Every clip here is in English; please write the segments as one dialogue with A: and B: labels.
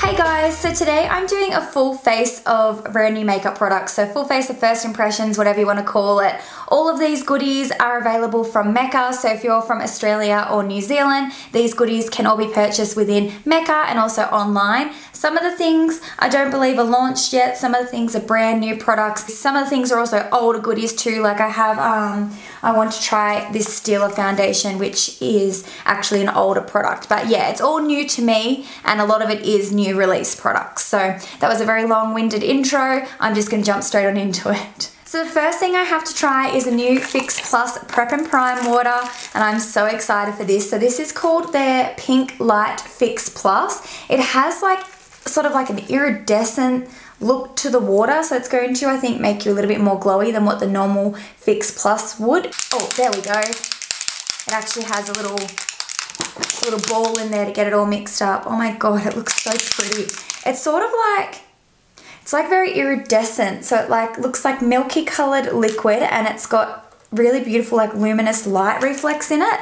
A: Hey guys, so today I'm doing a full face of brand new makeup products. So full face of first impressions, whatever you want to call it. All of these goodies are available from Mecca. So if you're from Australia or New Zealand, these goodies can all be purchased within Mecca and also online. Some of the things I don't believe are launched yet. Some of the things are brand new products. Some of the things are also older goodies too. Like I have, I want to try this Stila foundation, which is actually an older product. But yeah, it's all new to me and a lot of it is new release products. So that was a very long-winded intro. I'm just going to jump straight on into it. So the first thing I have to try is a new Fix Plus Prep and Prime water, and I'm so excited for this. So this is called their Pink Light Fix Plus. It has like sort of like an iridescent look to the water, so it's going to, I think, make you a little bit more glowy than what the normal Fix Plus would. Oh, there we go. It actually has a little ball in there to get it all mixed up. Oh my god, it looks so pretty. It's sort of like, it's like very iridescent, so it like looks like milky colored liquid, and it's got really beautiful like luminous light reflex in it.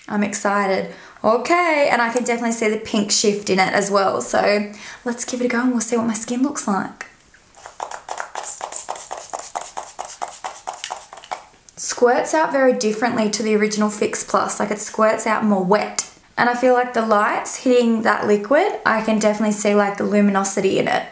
A: I'm excited. Okay, and I can definitely see the pink shift in it as well, so let's give it a go and we'll see what my skin looks like. Squirts out very differently to the original Fix Plus, like it squirts out more wet. And I feel like the light's hitting that liquid, I can definitely see like the luminosity in it.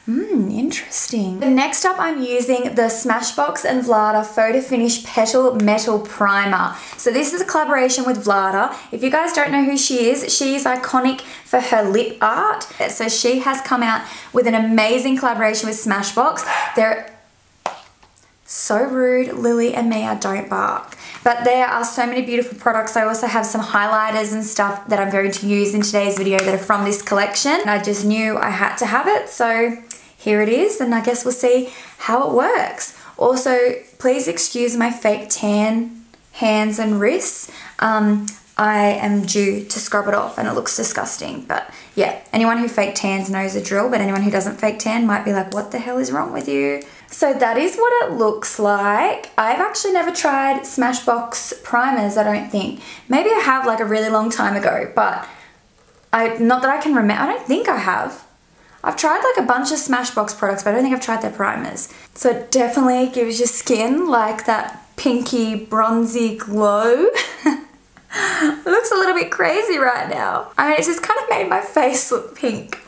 A: Interesting. Next up, I'm using the Smashbox and Vlada Photo Finish Petal Metal Primer. So this is a collaboration with Vlada. If you guys don't know who she is iconic for her lip art. So she has come out with an amazing collaboration with Smashbox. They're so rude, Lily and Mia, don't bark. But there are so many beautiful products. I also have some highlighters and stuff that I'm going to use in today's video that are from this collection. And I just knew I had to have it, so here it is, and I guess we'll see how it works. Also, please excuse my fake tan hands and wrists. I am due to scrub it off and it looks disgusting, but yeah, anyone who fake tans knows the drill, but anyone who doesn't fake tan might be like, what the hell is wrong with you? So that is what it looks like. I've actually never tried Smashbox primers, I don't think. Maybe I have like a really long time ago, but not that I can remember. I don't think I have. I've tried like a bunch of Smashbox products, but I don't think I've tried their primers. So it definitely gives your skin like that pinky bronzy glow. It looks a little bit crazy right now. I mean, it's just kind of made my face look pink.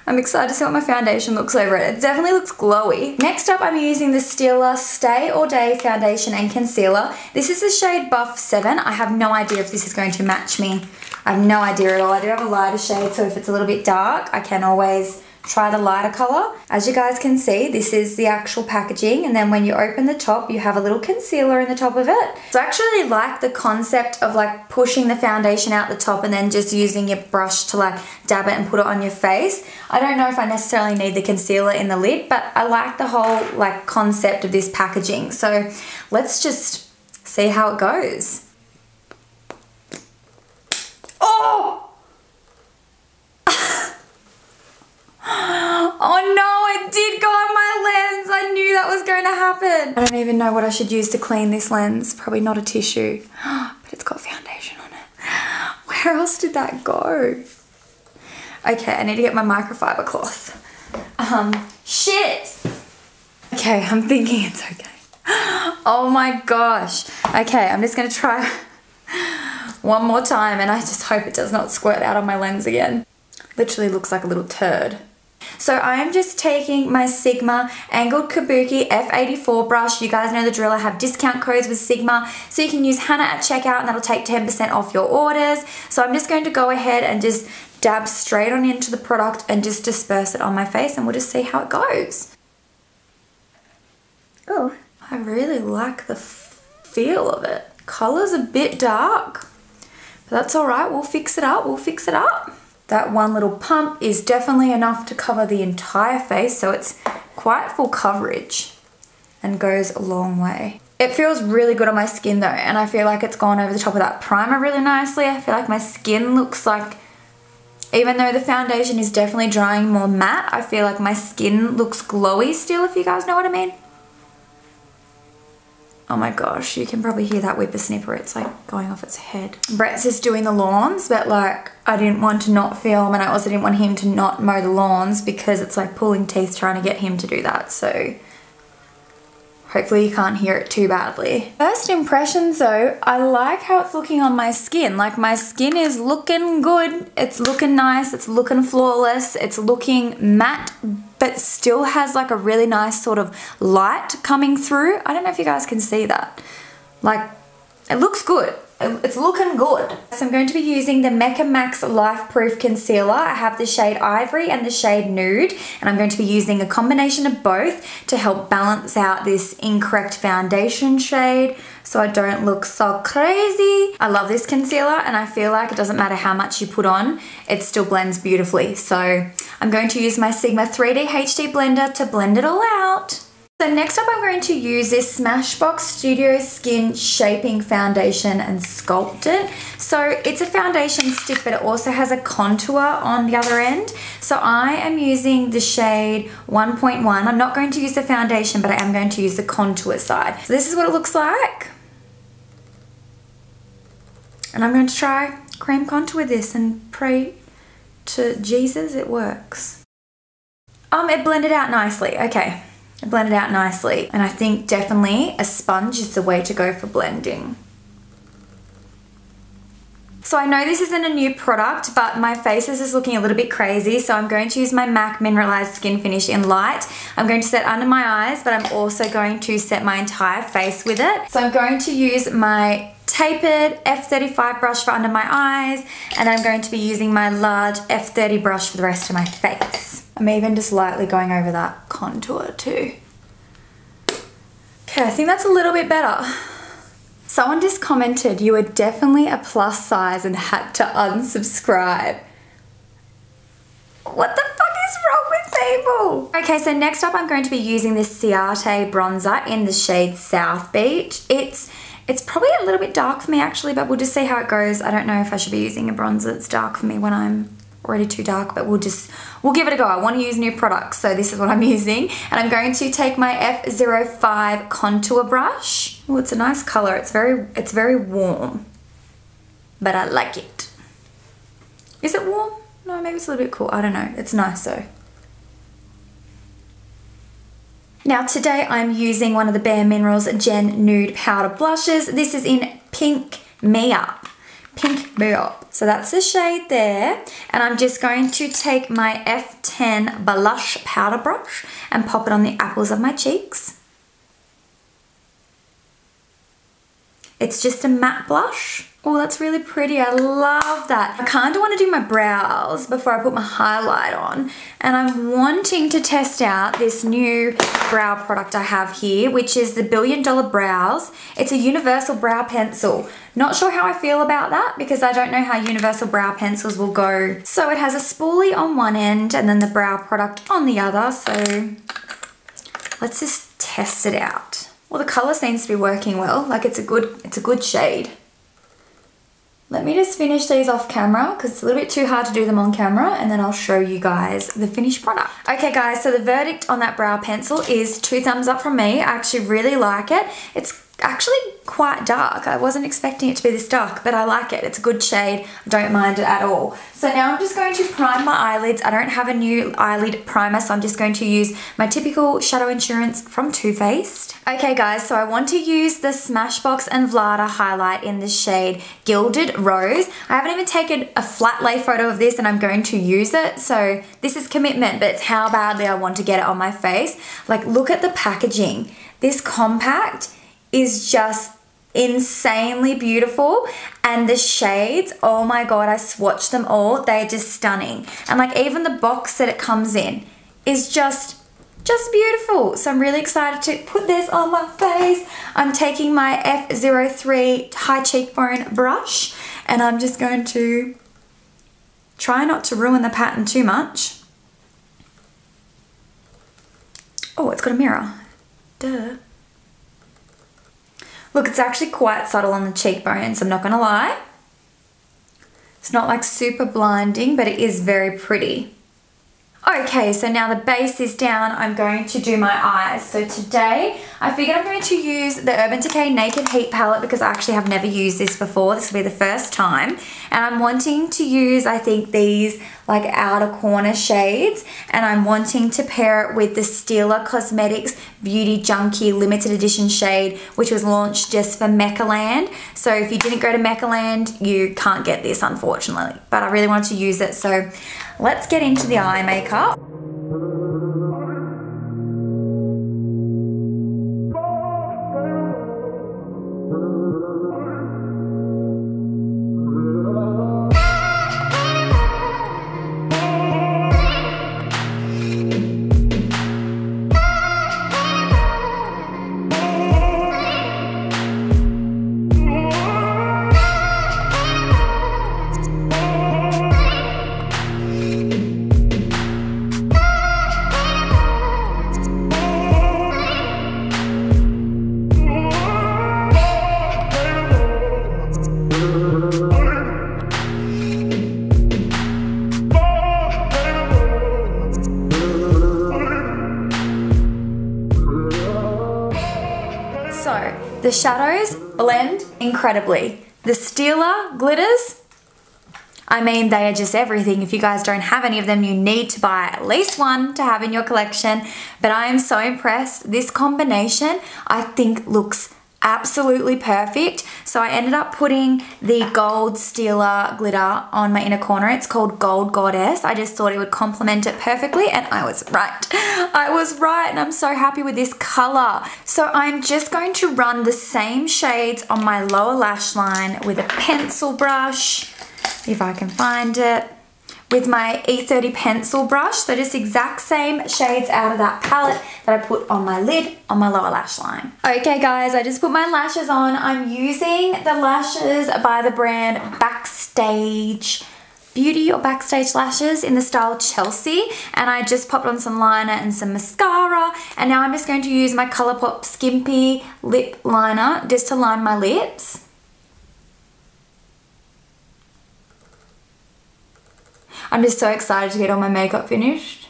A: I'm excited to see what my foundation looks over it. It definitely looks glowy. Next up, I'm using the Stila Stay All Day Foundation and Concealer. This is the shade Buff 7. I have no idea if this is going to match me. I have no idea at all. I do have a lighter shade, so if it's a little bit dark, I can always try the lighter color. As you guys can see, this is the actual packaging, and then when you open the top, you have a little concealer in the top of it. So I actually like the concept of like pushing the foundation out the top and then just using your brush to like dab it and put it on your face. I don't know if I necessarily need the concealer in the lid, but I like the whole like concept of this packaging. So let's just see how it goes. Oh! Oh no, it did go on my lens. I knew that was going to happen. I don't even know what I should use to clean this lens. Probably not a tissue, but it's got foundation on it. Where else did that go? Okay, I need to get my microfiber cloth. Shit. Okay, I'm thinking it's okay. Oh my gosh. Okay, I'm just gonna try one more time and I just hope it does not squirt out on my lens again. Literally looks like a little turd. So I am just taking my Sigma Angled Kabuki F84 brush. You guys know the drill. I have discount codes with Sigma, so you can use Hannah at checkout and that'll take 10% off your orders. So I'm just going to go ahead and just dab straight on into the product and just disperse it on my face, and we'll just see how it goes. Oh, I really like the feel of it. Color's a bit dark, but that's all right. We'll fix it up. We'll fix it up. That one little pump is definitely enough to cover the entire face, so it's quite full coverage and goes a long way. It feels really good on my skin though, and I feel like it's gone over the top of that primer really nicely. I feel like my skin looks like, even though the foundation is definitely drying more matte, I feel like my skin looks glowy still, if you guys know what I mean. Oh my gosh, you can probably hear that whippersnipper. It's like going off its head. Brett's just doing the lawns, but like I didn't want to not film, and I also didn't want him to not mow the lawns because it's like pulling teeth trying to get him to do that. So hopefully you can't hear it too badly. First impressions though, I like how it's looking on my skin. Like my skin is looking good. It's looking nice. It's looking flawless. It's looking matte, but still has like a really nice sort of light coming through. I don't know if you guys can see that. Like it looks good. It's looking good. So I'm going to be using the Mecca Max Life Proof Concealer. I have the shade Ivory and the shade Nude, and I'm going to be using a combination of both to help balance out this incorrect foundation shade so I don't look so crazy. I love this concealer, and I feel like it doesn't matter how much you put on, it still blends beautifully. So I'm going to use my Sigma 3D HD blender to blend it all out. So next up I'm going to use this Smashbox Studio Skin Shaping Foundation and Sculptant. So it's a foundation stick, but it also has a contour on the other end. So I am using the shade 1.1. I'm not going to use the foundation, but I am going to use the contour side. So this is what it looks like. And I'm going to try cream contour this and pray to Jesus it works. It blended out nicely, okay. It blended out nicely, and I think definitely a sponge is the way to go for blending. So I know this isn't a new product, but my face is just looking a little bit crazy, so I'm going to use my MAC Mineralized Skin Finish in Light. I'm going to set under my eyes, but I'm also going to set my entire face with it. So I'm going to use my tapered F35 brush for under my eyes, and I'm going to be using my large F30 brush for the rest of my face. I'm even just lightly going over that contour too. Okay, I think that's a little bit better. Someone just commented, you were definitely a plus size and had to unsubscribe. What the fuck is wrong with people? Okay, so next up I'm going to be using this Ciate bronzer in the shade South Beach. It's probably a little bit dark for me actually, but we'll just see how it goes. I don't know if I should be using a bronzer that's dark for me when I'm already too dark, but we'll give it a go. I want to use new products, so this is what I'm using. And I'm going to take my F05 contour brush. Oh, it's a nice color. It's very warm, but I like it. Is it warm? No, maybe it's a little bit cool. I don't know. It's nice though. Now today I'm using one of the Bare Minerals Gen Nude Powder Blushes. This is in Pink Me Up. Pink Me Up. So that's the shade there. And I'm just going to take my F10 Blush Powder Brush and pop it on the apples of my cheeks. It's just a matte blush. Oh, that's really pretty. I love that. I kind of want to do my brows before I put my highlight on. And I'm wanting to test out this new brow product I have here, which is the $1 Billion Brows. It's a universal brow pencil. Not sure how I feel about that because I don't know how universal brow pencils will go. So it has a spoolie on one end and then the brow product on the other. So let's just test it out. Well, the color seems to be working well. Like it's a good shade. Let me just finish these off camera because it's a little bit too hard to do them on camera, and then I'll show you guys the finished product. Okay guys, so the verdict on that brow pencil is 2 thumbs up from me. I actually really like it. It's actually quite dark. I wasn't expecting it to be this dark, but I like it. It's a good shade. I don't mind it at all. So now I'm just going to prime my eyelids. I don't have a new eyelid primer, so I'm just going to use my typical Shadow Insurance from Too Faced. Okay guys, so I want to use the Smashbox and Vlada highlight in the shade Gilded Rose. I haven't even taken a flat lay photo of this and I'm going to use it. So this is commitment, but it's how badly I want to get it on my face. Like look at the packaging. This compact is just insanely beautiful, and the shades, oh my god, I swatched them all. They're just stunning. And like even the box that it comes in is just beautiful. So I'm really excited to put this on my face. I'm taking my F03 high cheekbone brush and I'm just going to try not to ruin the pattern too much. Oh, it's got a mirror. Duh. Look, it's actually quite subtle on the cheekbones, I'm not gonna lie. It's not like super blinding, but it is very pretty. Okay, so now the base is down, I'm going to do my eyes. So today I figured I'm going to use the Urban Decay Naked Heat palette because I actually have never used this before. This will be the first time. And I'm wanting to use, I think, these like outer corner shades. And I'm wanting to pair it with the Stila Cosmetics Beauty Junkie limited edition shade, which was launched just for Meccaland. So if you didn't go to Meccaland, you can't get this, unfortunately. But I really wanted to use it. So let's get into the eye makeup. So, the shadows blend incredibly. The Stila glitters, I mean, they are just everything. If you guys don't have any of them, you need to buy at least one to have in your collection. But I am so impressed. This combination, I think, looks absolutely perfect. So I ended up putting the gold Stila glitter on my inner corner. It's called Gold Goddess. I just thought it would complement it perfectly, and I was right. I was right, and I'm so happy with this color. So I'm just going to run the same shades on my lower lash line with a pencil brush, if I can find it, with my E30 pencil brush. So just exact same shades out of that palette that I put on my lid on my lower lash line. Okay guys, I just put my lashes on. I'm using the lashes by the brand Backstage Beauty or Backstage Lashes in the style Chelsea, and I just popped on some liner and some mascara, and now I'm just going to use my Colourpop Skimpy lip liner just to line my lips. I'm just so excited to get all my makeup finished.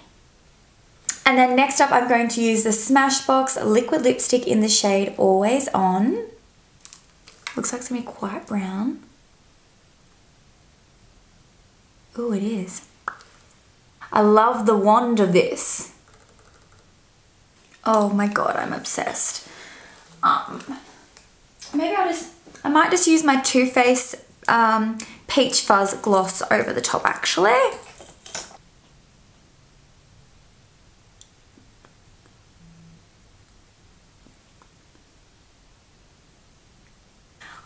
A: And then next up, I'm going to use the Smashbox liquid lipstick in the shade Always On. Looks like it's gonna be quite brown. Oh, it is. I love the wand of this. Oh my God, I'm obsessed. Maybe I might just use my Too Faced Peach Fuzz gloss over the top actually.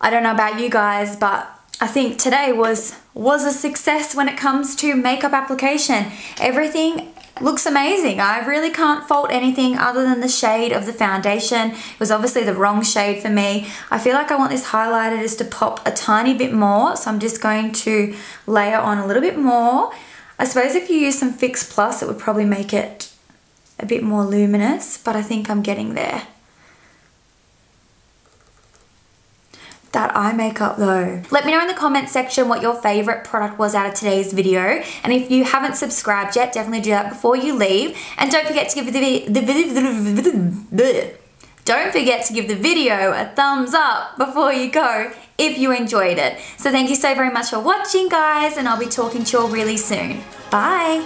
A: I don't know about you guys, but I think today was a success when it comes to makeup application. Everything looks amazing. I really can't fault anything other than the shade of the foundation. It was obviously the wrong shade for me. I feel like I want this highlighter just to pop a tiny bit more, so I'm just going to layer on a little bit more. I suppose if you use some Fix Plus, it would probably make it a bit more luminous, but I think I'm getting there. That eye makeup though. Let me know in the comments section what your favorite product was out of today's video. And if you haven't subscribed yet, definitely do that before you leave. And don't forget to give the video a thumbs up before you go if you enjoyed it. So thank you so very much for watching guys, and I'll be talking to you all really soon. Bye.